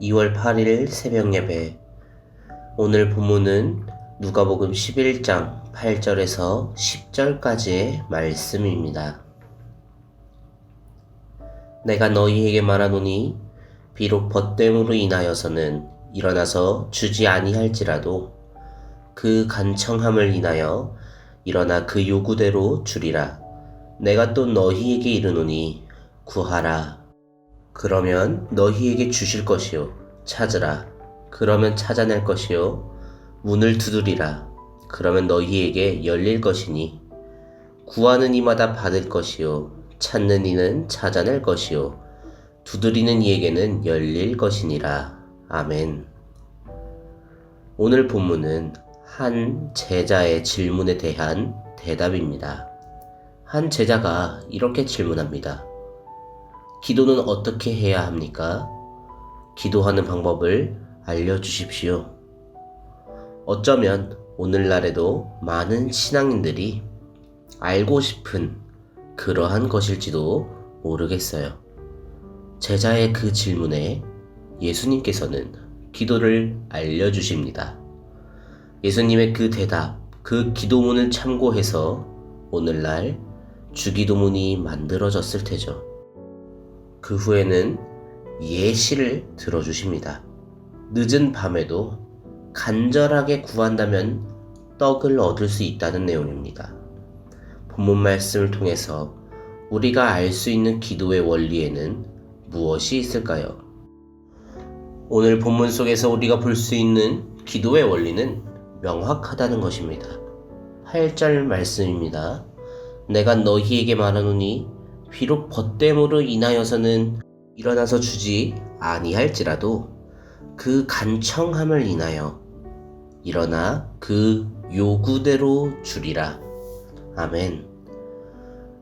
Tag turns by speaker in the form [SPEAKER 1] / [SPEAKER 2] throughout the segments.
[SPEAKER 1] 2월 8일 새벽 예배. 오늘 본문은 누가복음 11장 8절에서 10절까지의 말씀입니다. 내가 너희에게 말하노니 비록 벗됨으로 인하여서는 일어나서 주지 아니할지라도 그 간청함을 인하여 일어나 그 요구대로 주리라. 내가 또 너희에게 이르노니 구하라. 그러면 너희에게 주실 것이요. 찾으라. 그러면 찾아낼 것이요. 문을 두드리라. 그러면 너희에게 열릴 것이니 구하는 이마다 받을 것이요. 찾는 이는 찾아낼 것이요. 두드리는 이에게는 열릴 것이니라. 아멘. 오늘 본문은 한 제자의 질문에 대한 대답입니다. 한 제자가 이렇게 질문합니다. 기도는 어떻게 해야 합니까? 기도하는 방법을 알려주십시오. 어쩌면 오늘날에도 많은 신앙인들이 알고 싶은 그러한 것일지도 모르겠어요. 제자의 그 질문에 예수님께서는 기도를 알려주십니다. 예수님의 그 대답, 그 기도문을 참고해서 오늘날 주기도문이 만들어졌을 테죠. 그 후에는 예시를 들어주십니다. 늦은 밤에도 간절하게 구한다면 떡을 얻을 수 있다는 내용입니다. 본문 말씀을 통해서 우리가 알 수 있는 기도의 원리에는 무엇이 있을까요? 오늘 본문 속에서 우리가 볼 수 있는 기도의 원리는 명확하다는 것입니다. 8절 말씀입니다. 내가 너희에게 말하노니 비록 벗됨으로 인하여서는 일어나서 주지 아니할지라도 그 간청함을 인하여 일어나 그 요구대로 주리라. 아멘.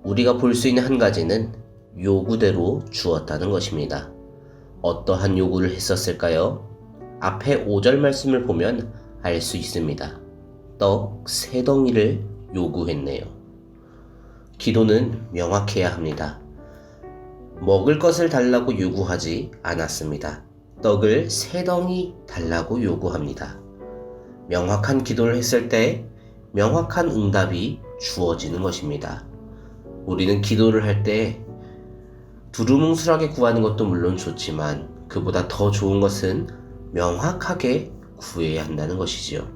[SPEAKER 1] 우리가 볼 수 있는 한 가지는 요구대로 주었다는 것입니다. 어떠한 요구를 했었을까요? 앞에 5절 말씀을 보면 알 수 있습니다. 떡 3덩이를 요구했네요. 기도는 명확해야 합니다. 먹을 것을 달라고 요구하지 않았습니다. 떡을 3덩이 달라고 요구합니다. 명확한 기도를 했을 때 명확한 응답이 주어지는 것입니다. 우리는 기도를 할 때 두루뭉술하게 구하는 것도 물론 좋지만 그보다 더 좋은 것은 명확하게 구해야 한다는 것이지요.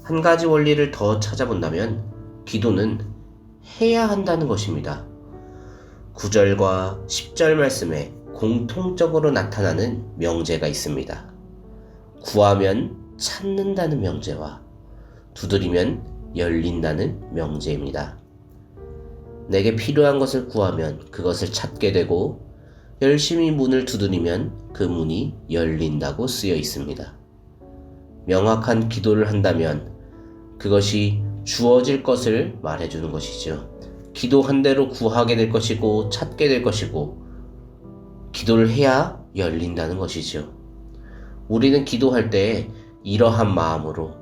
[SPEAKER 1] 한 가지 원리를 더 찾아본다면 기도는 해야 한다는 것입니다. 9절과 10절 말씀에 공통적으로 나타나는 명제가 있습니다. 구하면 찾는다는 명제와 두드리면 열린다는 명제입니다. 내게 필요한 것을 구하면 그것을 찾게 되고 열심히 문을 두드리면 그 문이 열린다고 쓰여 있습니다. 명확한 기도를 한다면 그것이 주어질 것을 말해주는 것이죠. 기도한 대로 구하게 될 것이고 찾게 될 것이고 기도를 해야 열린다는 것이죠. 우리는 기도할 때 이러한 마음으로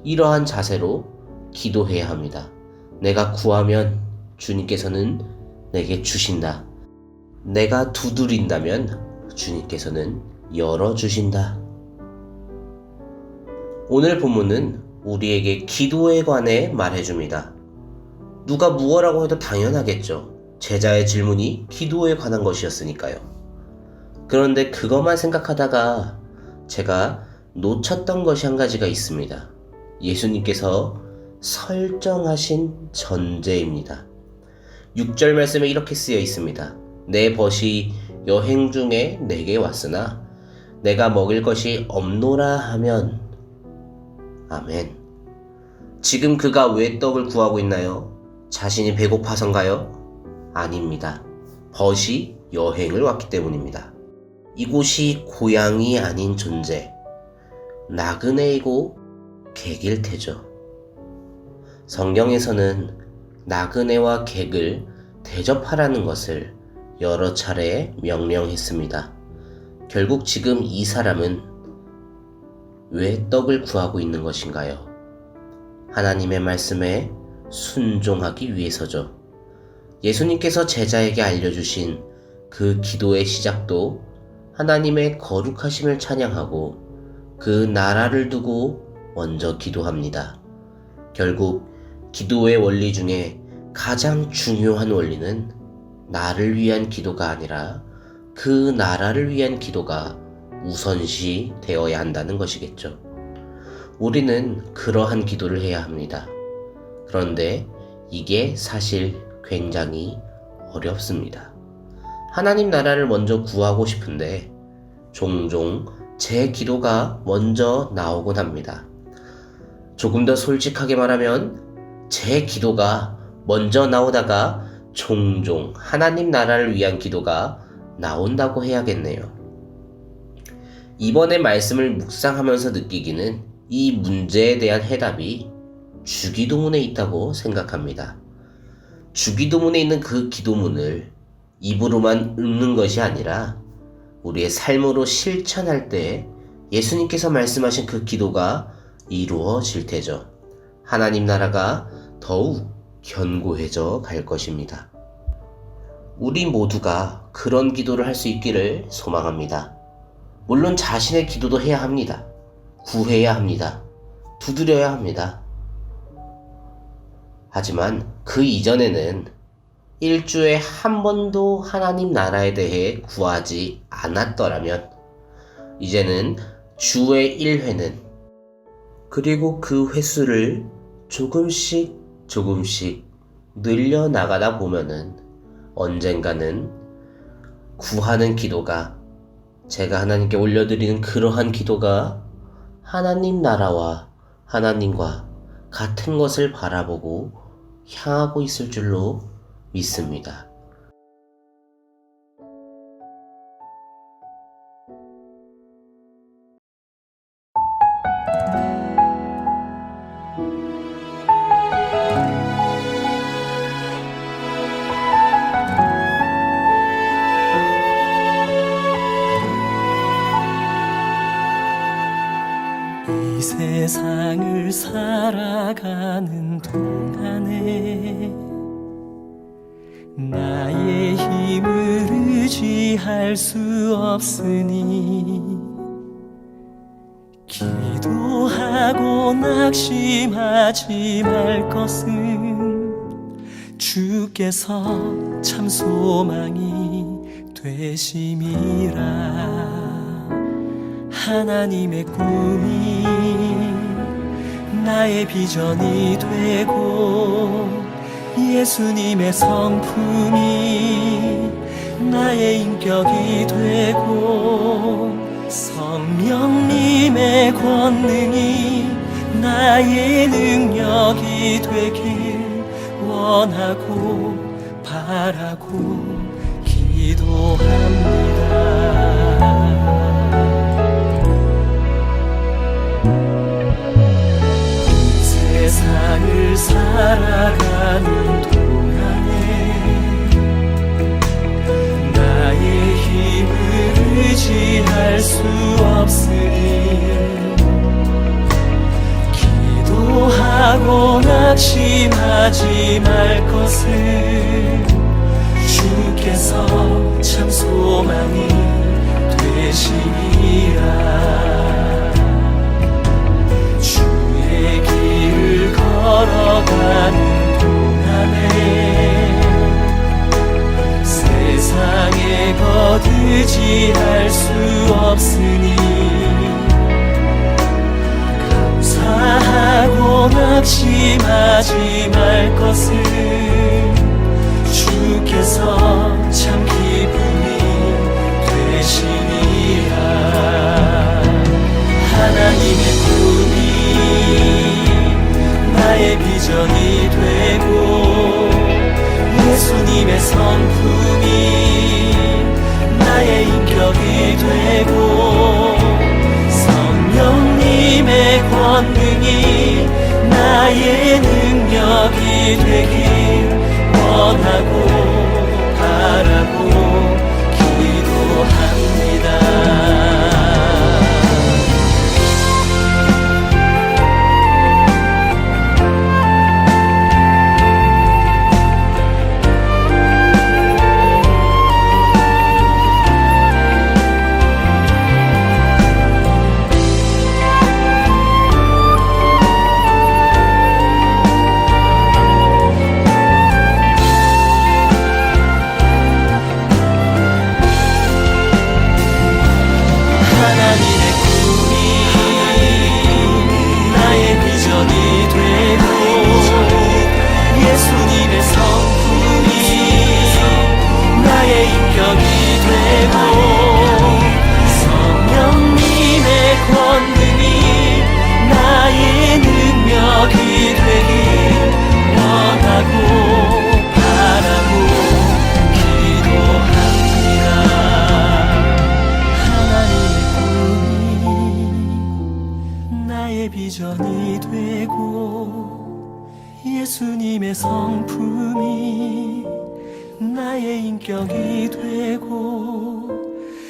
[SPEAKER 1] 이러한 자세로 기도해야 합니다. 내가 구하면 주님께서는 내게 주신다. 내가 두드린다면 주님께서는 열어주신다. 오늘 본문은 우리에게 기도에 관해 말해줍니다. 누가 무엇라고 해도 당연하겠죠. 제자의 질문이 기도에 관한 것이었으니까요. 그런데 그것만 생각하다가 제가 놓쳤던 것이 한 가지가 있습니다. 예수님께서 설정하신 전제입니다. 6절 말씀에 이렇게 쓰여 있습니다. 내 벗이 여행 중에 내게 왔으나 내가 먹을 것이 없노라 하면 아멘. 지금 그가 왜 떡을 구하고 있나요? 자신이 배고파서인가요? 아닙니다. 벗이 여행을 왔기 때문입니다. 이곳이 고향이 아닌 존재, 나그네이고 객일 테죠. 성경에서는 나그네와 객을 대접하라는 것을 여러 차례 명령했습니다. 결국 지금 이 사람은 왜 떡을 구하고 있는 것인가요? 하나님의 말씀에 순종하기 위해서죠. 예수님께서 제자에게 알려주신 그 기도의 시작도 하나님의 거룩하심을 찬양하고 그 나라를 두고 먼저 기도합니다. 결국 기도의 원리 중에 가장 중요한 원리는 나를 위한 기도가 아니라 그 나라를 위한 기도가 우선시 되어야 한다는 것이겠죠. 우리는 그러한 기도를 해야 합니다. 그런데 이게 사실 굉장히 어렵습니다. 하나님 나라를 먼저 구하고 싶은데 종종 제 기도가 먼저 나오곤 합니다. 조금 더 솔직하게 말하면 제 기도가 먼저 나오다가 종종 하나님 나라를 위한 기도가 나온다고 해야겠네요. 이번에 말씀을 묵상하면서 느끼기는 이 문제에 대한 해답이 주기도문에 있다고 생각합니다. 주기도문에 있는 그 기도문을 입으로만 읽는 것이 아니라 우리의 삶으로 실천할 때 예수님께서 말씀하신 그 기도가 이루어질 테죠. 하나님 나라가 더욱 견고해져 갈 것입니다. 우리 모두가 그런 기도를 할 수 있기를 소망합니다. 물론 자신의 기도도 해야 합니다. 구해야 합니다. 두드려야 합니다. 하지만 그 이전에는 일주에 한 번도 하나님 나라에 대해 구하지 않았더라면 이제는 주의 1회는 그리고 그 횟수를 조금씩 늘려나가다 보면은 언젠가는 구하는 기도가, 제가 하나님께 올려드리는 그러한 기도가 하나님 나라와 하나님과 같은 것을 바라보고 향하고 있을 줄로 믿습니다.
[SPEAKER 2] 이 세상을 살아가는 동안에 나의 힘을 의지할 수 없으니 기도하고 낙심하지 말 것은 주께서 참 소망이 되심이라. 하나님의 꿈이 나의 비전이 되고 예수님의 성품이 나의 인격이 되고 성령님의 권능이 나의 능력이 되길 원하고 바라고 기도합니다. 세상을 살아가는 동안에 나의 힘을 의지할 수 없으니 기도하고 낙심하지 말 것을 주께서 참 소망이 되시리라. 걸어가는 동안에 세상에 거두지할 수 없으니 감사하고 낙심하지 말 것을 주께서 참 기쁨이 되시니라. 하나님의 꿈이 나의 비전이 되고 예수님의 성품이 나의 인격이 되고 성령님의 권능이 나의 능력이 되길 원하고 바라고 기도합니다. 예수님의 성품이 나의 인격이 되고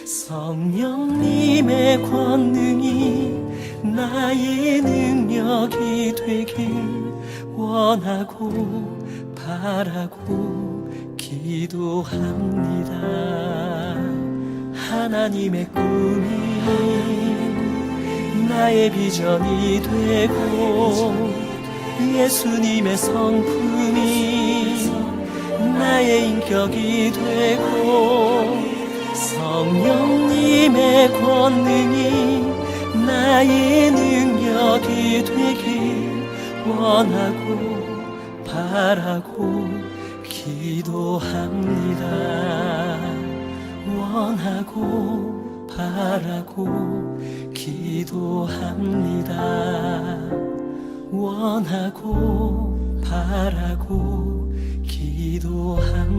[SPEAKER 2] 성령님의 권능이 나의 능력이 되길 원하고 바라고 기도합니다. 하나님의 꿈이 나의 비전이 되고 예수님의 성품이 나의 인격이 되고 성령님의 권능이 나의 능력이 되길 원하고 바라고 기도합니다. 원하고 바라고 기도합니다. 원하고 바라고 기도합니다.